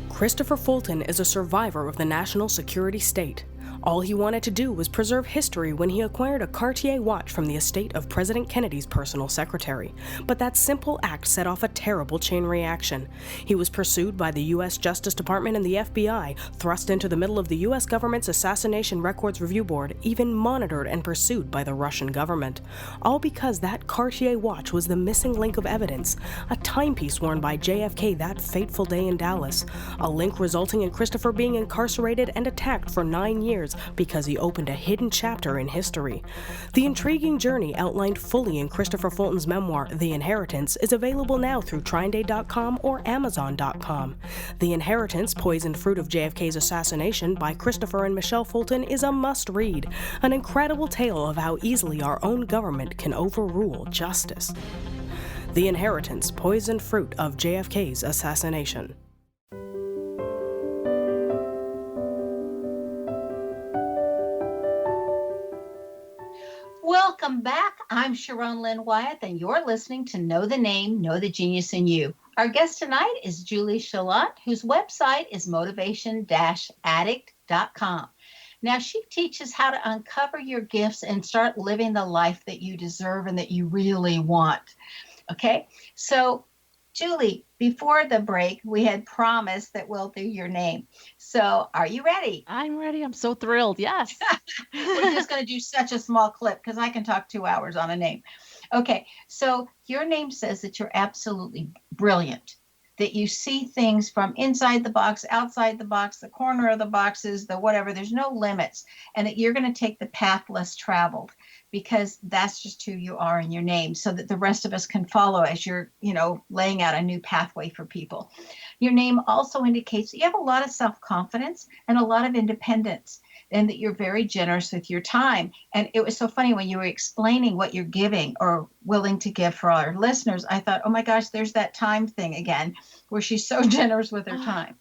Christopher Fulton is a survivor of the national security state. All he wanted to do was preserve history when he acquired a Cartier watch from the estate of President Kennedy's personal secretary. But that simple act set off a terrible chain reaction. He was pursued by the U.S. Justice Department and the FBI, thrust into the middle of the U.S. government's Assassination Records Review Board, even monitored and pursued by the Russian government. All because that Cartier watch was the missing link of evidence, a timepiece worn by JFK that fateful day in Dallas, a link resulting in Christopher being incarcerated and attacked for 9 years because he opened a hidden chapter in history. The intriguing journey outlined fully in Christopher Fulton's memoir, The Inheritance, is available now through TrineDay.com or Amazon.com. The Inheritance, Poisoned Fruit of JFK's Assassination by Christopher and Michelle Fulton is a must-read, an incredible tale of how easily our own government can overrule justice. The Inheritance, Poisoned Fruit of JFK's Assassination. Welcome back. I'm Sharon Lynn Wyatt, and you're listening to Know the Name, Know the Genius in You. Our guest tonight is Julie Saillant, whose website is motivation-addict.com. Now, she teaches how to uncover your gifts and start living the life that you deserve and that you really want. Okay, so Julie, before the break, we had promised that we'll do your name. So are you ready? I'm ready. I'm so thrilled. Yes. We're just going to do such a small clip because I can talk 2 hours on a name. Okay, so your name says that you're absolutely brilliant, that you see things from inside the box, outside the box, the corner of the boxes, the whatever. There's no limits, and that you're going to take the path less traveled, because that's just who you are in your name, so that the rest of us can follow as you're, laying out a new pathway for people. Your name also indicates that you have a lot of self-confidence and a lot of independence, and that you're very generous with your time. And it was so funny when you were explaining what you're giving or willing to give for our listeners. I thought, oh my gosh, there's that time thing again, where she's so generous with her time.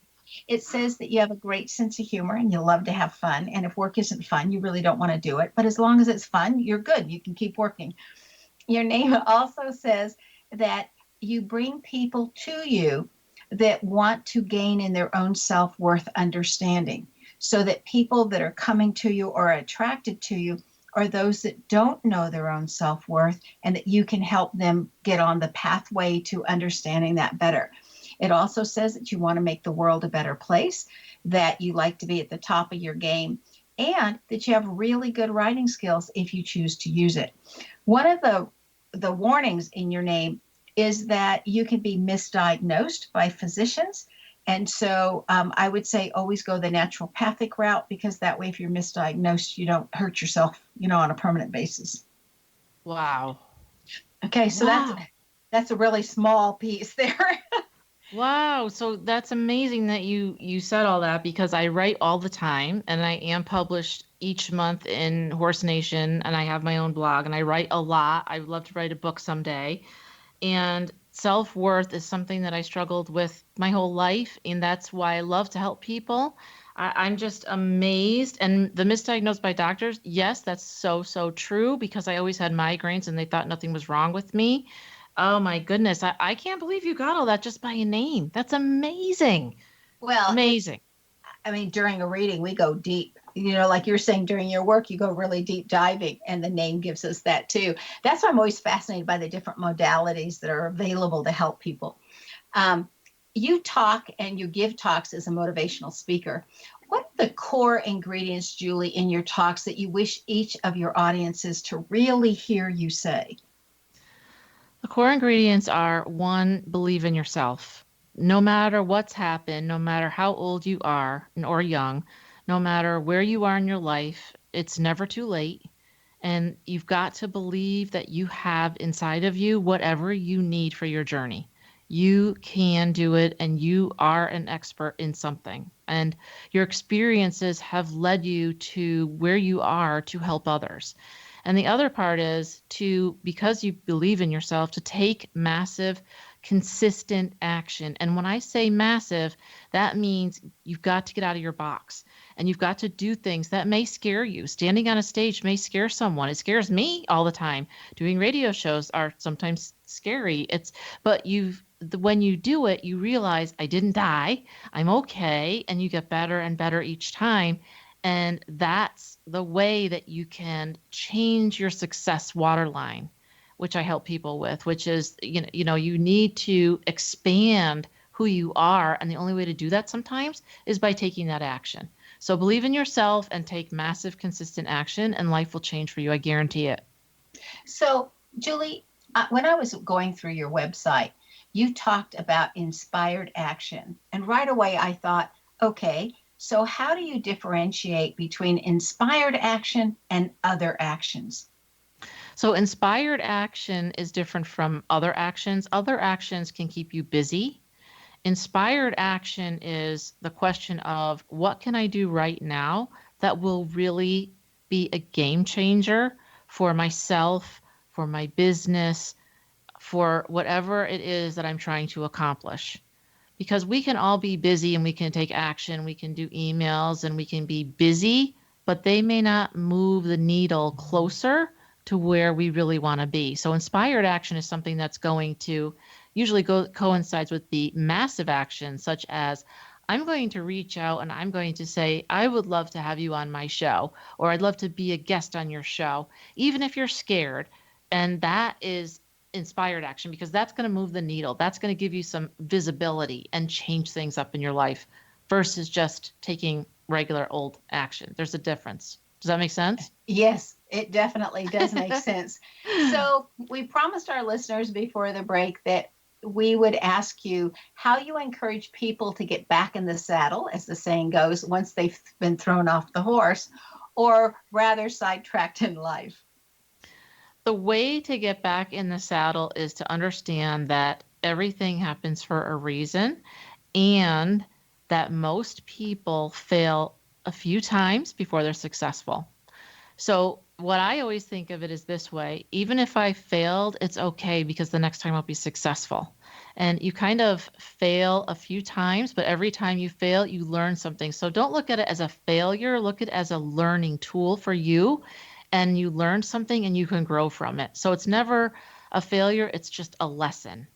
It says that you have a great sense of humor and you love to have fun. And if work isn't fun, you really don't want to do it. But as long as it's fun, you're good. You can keep working. Your name also says that you bring people to you that want to gain in their own self-worth understanding, so that people that are coming to you or attracted to you are those that don't know their own self-worth, and that you can help them get on the pathway to understanding that better. It also says that you want to make the world a better place, that you like to be at the top of your game, and that you have really good writing skills if you choose to use it. One of the warnings in your name is that you can be misdiagnosed by physicians. And so I would say always go the naturopathic route, because that way if you're misdiagnosed, you don't hurt yourself, on a permanent basis. Wow. Okay, so that's a really small piece there. Wow. So that's amazing that you said all that, because I write all the time, and I am published each month in Horse Nation, and I have my own blog, and I write a lot. I would love to write a book someday. And self-worth is something that I struggled with my whole life, and that's why I love to help people. I'm just amazed. And the misdiagnosed by doctors, yes, that's so true, because I always had migraines and they thought nothing was wrong with me. Oh my goodness. I can't believe you got all that just by a name. That's amazing. Well, amazing. During a reading, we go deep. Like you're saying, during your work, you go really deep diving, and the name gives us that too. That's why I'm always fascinated by the different modalities that are available to help people. You talk and you give talks as a motivational speaker. What are the core ingredients, Julie, in your talks that you wish each of your audiences to really hear you say? The core ingredients are: 1, believe in yourself. No matter what's happened, no matter how old you are or young, no matter where you are in your life, it's never too late. And you've got to believe that you have inside of you whatever you need for your journey. You can do it, and you are an expert in something. and your experiences have led you to where you are to help others. And the other part is to, because you believe in yourself, to take massive, consistent action. And when I say massive, that means you've got to get out of your box and you've got to do things that may scare you. Standing on a stage may scare someone. It scares me all the time. Doing radio shows are sometimes scary. But when you do it, you realize I didn't die. I'm okay. And you get better and better each time. And that's the way that you can change your success waterline, which I help people with, which is, you need to expand who you are. And the only way to do that sometimes is by taking that action. So believe in yourself and take massive, consistent action, and life will change for you. I guarantee it. So, Julie, when I was going through your website, you talked about inspired action. And right away I thought, okay, so how do you differentiate between inspired action and other actions? So inspired action is different from other actions. Other actions can keep you busy. Inspired action is the question of what can I do right now that will really be a game changer for myself, for my business, for whatever it is that I'm trying to accomplish. Because we can all be busy and we can take action, we can do emails and we can be busy, but they may not move the needle closer to where we really want to be. So inspired action is something that's going to usually coincides with the massive action, such as I'm going to reach out and I'm going to say, I would love to have you on my show, or I'd love to be a guest on your show, even if you're scared. And that is inspired action, because that's going to move the needle. That's going to give you some visibility and change things up in your life versus just taking regular old action. There's a difference. Does that make sense? Yes, it definitely does make sense. So we promised our listeners before the break that we would ask you how you encourage people to get back in the saddle, as the saying goes, once they've been thrown off the horse, or rather sidetracked in life. The way to get back in the saddle is to understand that everything happens for a reason, and that most people fail a few times before they're successful. So what I always think of it is this way: even if I failed, it's okay, because the next time I'll be successful. And you kind of fail a few times, but every time you fail, you learn something. So don't look at it as a failure, look at it as a learning tool for you. And you learn something and you can grow from it. So it's never a failure, it's just a lesson.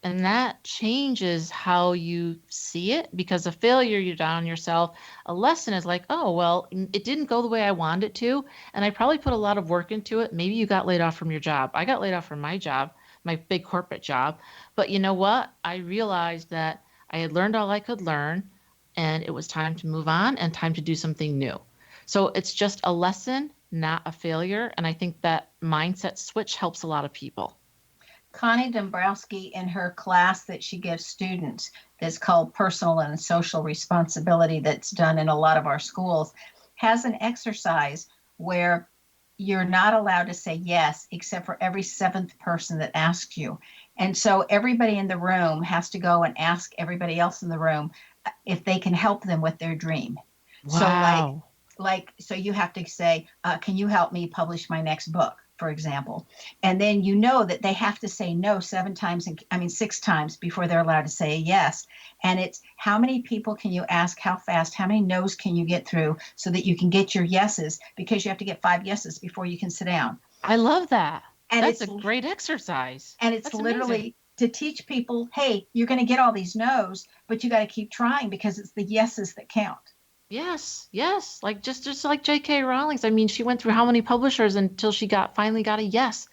And that changes how you see it, because a failure, you're down on yourself. A lesson is like, oh, well, it didn't go the way I wanted it to, and I probably put a lot of work into it. Maybe you got laid off from your job. I got laid off from my job, my big corporate job. But you know what? I realized that I had learned all I could learn, and it was time to move on and time to do something new. So it's just a lesson, not a failure. And I think that mindset switch helps a lot of people. Connie Dombrowski, in her class that she gives students, that's called Personal and Social Responsibility, that's done in a lot of our schools, has an exercise where you're not allowed to say yes except for every seventh person that asks you. And so everybody in the room has to go and ask everybody else in the room if they can help them with their dream. Wow. So you have to say, can you help me publish my next book, for example? And then you know that they have to say no 6 times before they're allowed to say yes. And it's how many people can you ask, how fast, how many no's can you get through so that you can get your yeses, because you have to get 5 yeses before you can sit down. I love that. And that's a great exercise. And it's literally to teach people, hey, you're going to get all these no's, but you got to keep trying, because it's the yeses that count. Yes. Like just like J.K. Rowling. I mean, she went through how many publishers until she finally got a yes.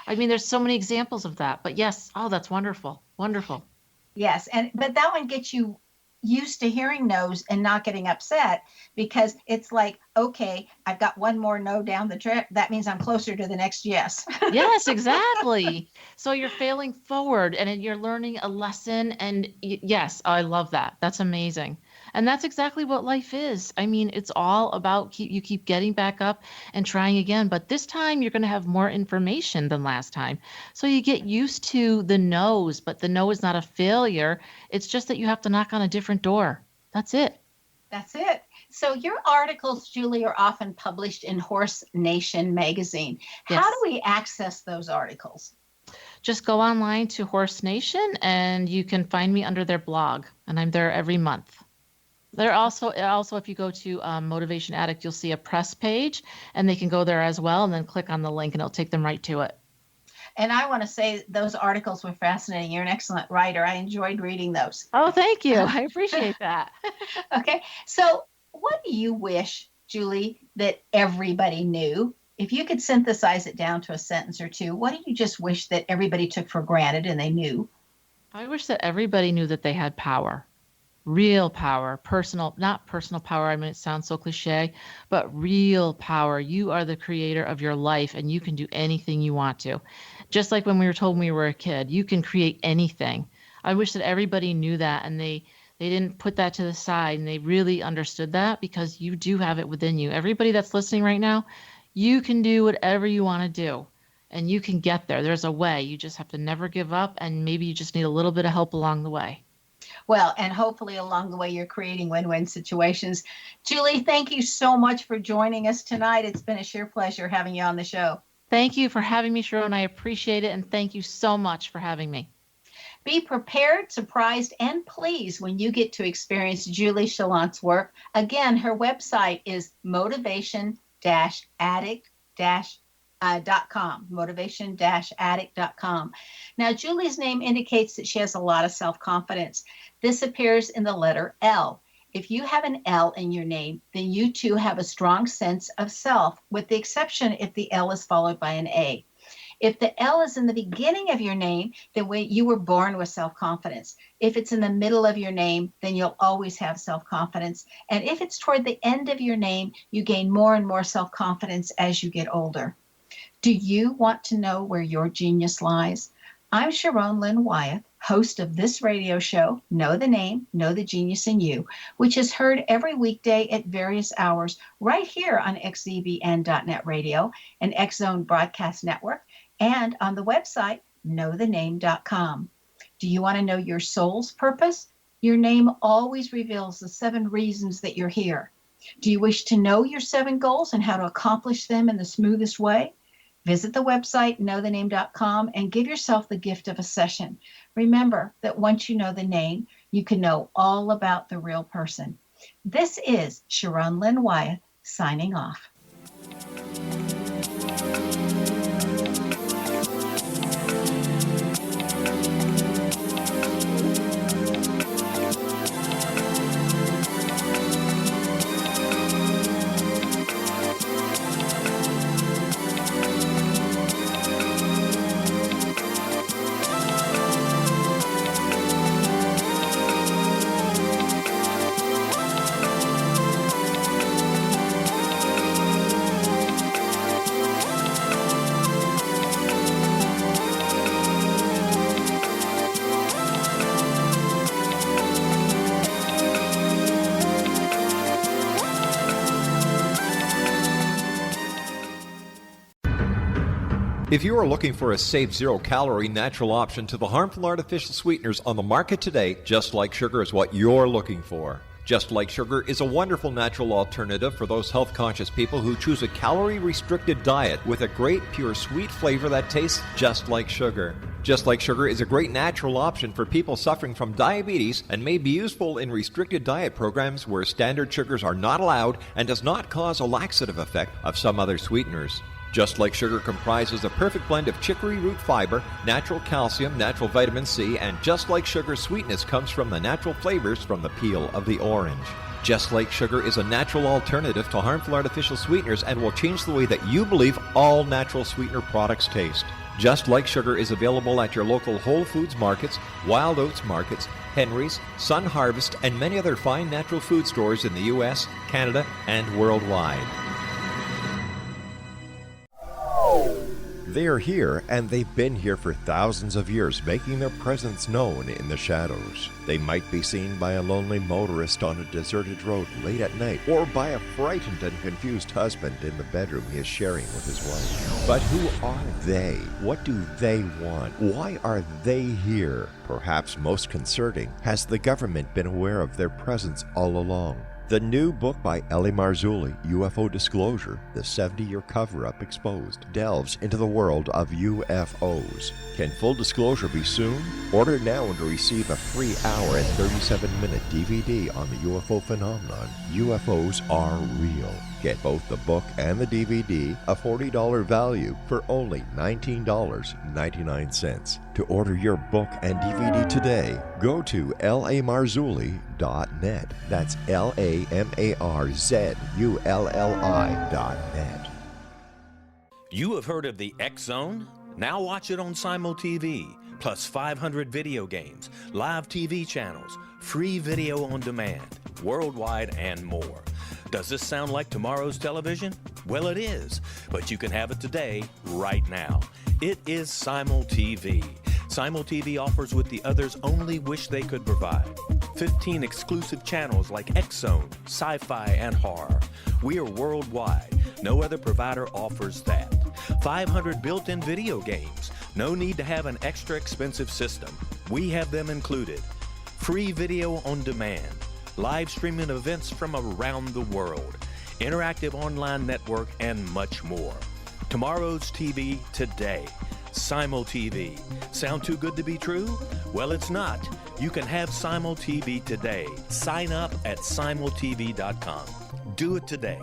I mean, there's so many examples of that. But yes, oh, that's wonderful. Wonderful. Yes, but that one gets you used to hearing no's and not getting upset, because it's like, okay, I've got one more no down the trip. That means I'm closer to the next yes. Yes, exactly. So you're failing forward and you're learning a lesson. And yes, I love that. That's amazing. And that's exactly what life is. I mean, it's all about you keep getting back up and trying again. But this time you're going to have more information than last time. So you get used to the no's, but the no is not a failure. It's just that you have to knock on a different door. That's it. That's it. So your articles, Julie, are often published in Horse Nation magazine. How Yes. do we access those articles? Just go online to Horse Nation and you can find me under their blog, and I'm there every month. They're also if you go to Motivation Addict, you'll see a press page, and they can go there as well and then click on the link and it'll take them right to it. And I want to say those articles were fascinating. You're an excellent writer. I enjoyed reading those. Oh, thank you. I appreciate that. Okay. So what do you wish, Julie, that everybody knew? If you could synthesize it down to a sentence or two, what do you just wish that everybody took for granted and they knew? I wish that everybody knew that they had power. Real power, not personal power. I mean, it sounds so cliche, but real power. You are the creator of your life and you can do anything you want to. Just like when we were told when we were a kid, you can create anything. I wish that everybody knew that and they didn't put that to the side and they really understood that, because you do have it within you. Everybody that's listening right now, you can do whatever you want to do and you can get there. There's a way. You just have to never give up, and maybe you just need a little bit of help along the way. Well, and hopefully along the way, you're creating win-win situations. Julie, thank you so much for joining us tonight. It's been a sheer pleasure having you on the show. Thank you for having me, Sharon. I appreciate it. And thank you so much for having me. Be prepared, surprised, and pleased when you get to experience Julie Saillant's work. Again, her website is motivation-addict.com, motivation-addict.com. Now, Julie's name indicates that she has a lot of self-confidence. This appears in the letter L. If you have an L in your name, then you too have a strong sense of self, with the exception if the L is followed by an A. If the L is in the beginning of your name, then you were born with self-confidence. If it's in the middle of your name, then you'll always have self-confidence. And if it's toward the end of your name, you gain more and more self-confidence as you get older. Do you want to know where your genius lies? I'm Sharon Lynn Wyeth, host of this radio show, Know the Name, Know the Genius in You, which is heard every weekday at various hours right here on xzbn.net radio and X Zone Broadcast Network, and on the website, knowthename.com. Do you want to know your soul's purpose? Your name always reveals the 7 reasons that you're here. Do you wish to know your 7 goals and how to accomplish them in the smoothest way? Visit the website, knowthename.com, and give yourself the gift of a session. Remember that once you know the name, you can know all about the real person. This is Sharon Lynn Wyeth signing off. If you are looking for a safe, zero-calorie natural option to the harmful artificial sweeteners on the market today, Just Like Sugar is what you're looking for. Just Like Sugar is a wonderful natural alternative for those health-conscious people who choose a calorie-restricted diet with a great, pure, sweet flavor that tastes just like sugar. Just Like Sugar is a great natural option for people suffering from diabetes and may be useful in restricted diet programs where standard sugars are not allowed and does not cause a laxative effect of some other sweeteners. Just Like Sugar comprises a perfect blend of chicory root fiber, natural calcium, natural vitamin C, and Just Like Sugar's sweetness comes from the natural flavors from the peel of the orange. Just Like Sugar is a natural alternative to harmful artificial sweeteners and will change the way that you believe all natural sweetener products taste. Just Like Sugar is available at your local Whole Foods markets, Wild Oats markets, Henry's, Sun Harvest, and many other fine natural food stores in the U.S., Canada, and worldwide. They are here, and they've been here for thousands of years, making their presence known in the shadows. They might be seen by a lonely motorist on a deserted road late at night, or by a frightened and confused husband in the bedroom he is sharing with his wife. But who are they? What do they want? Why are they here? Perhaps most concerning, has the government been aware of their presence all along? The new book by Ellie Marzulli, UFO Disclosure, The 70-Year Cover-Up Exposed, delves into the world of UFOs. Can full disclosure be soon? Order now and receive a free hour and 37-minute DVD on the UFO phenomenon. UFOs are real. Get both the book and the DVD, a $40 value, for only $19.99. To order your book and DVD today, go to lamarzulli.net. That's LAMARZULLI.net. You have heard of the X Zone? Now watch it on Simul TV, plus 500 video games, live TV channels, free video on demand, worldwide, and more. Does this sound like tomorrow's television? Well, it is, but you can have it today, right now. It is Simul TV. Simul TV offers what the others only wish they could provide. 15 exclusive channels like X-Zone, Sci-Fi, and Horror. We are worldwide. No other provider offers that. 500 built-in video games. No need to have an extra expensive system. We have them included. Free video on demand. Live streaming events from around the world, interactive online network, and much more. Tomorrow's TV today. Simul TV. Sound too good to be true? Well, it's not. You can have Simul TV today. Sign up at simultv.com. Do it today.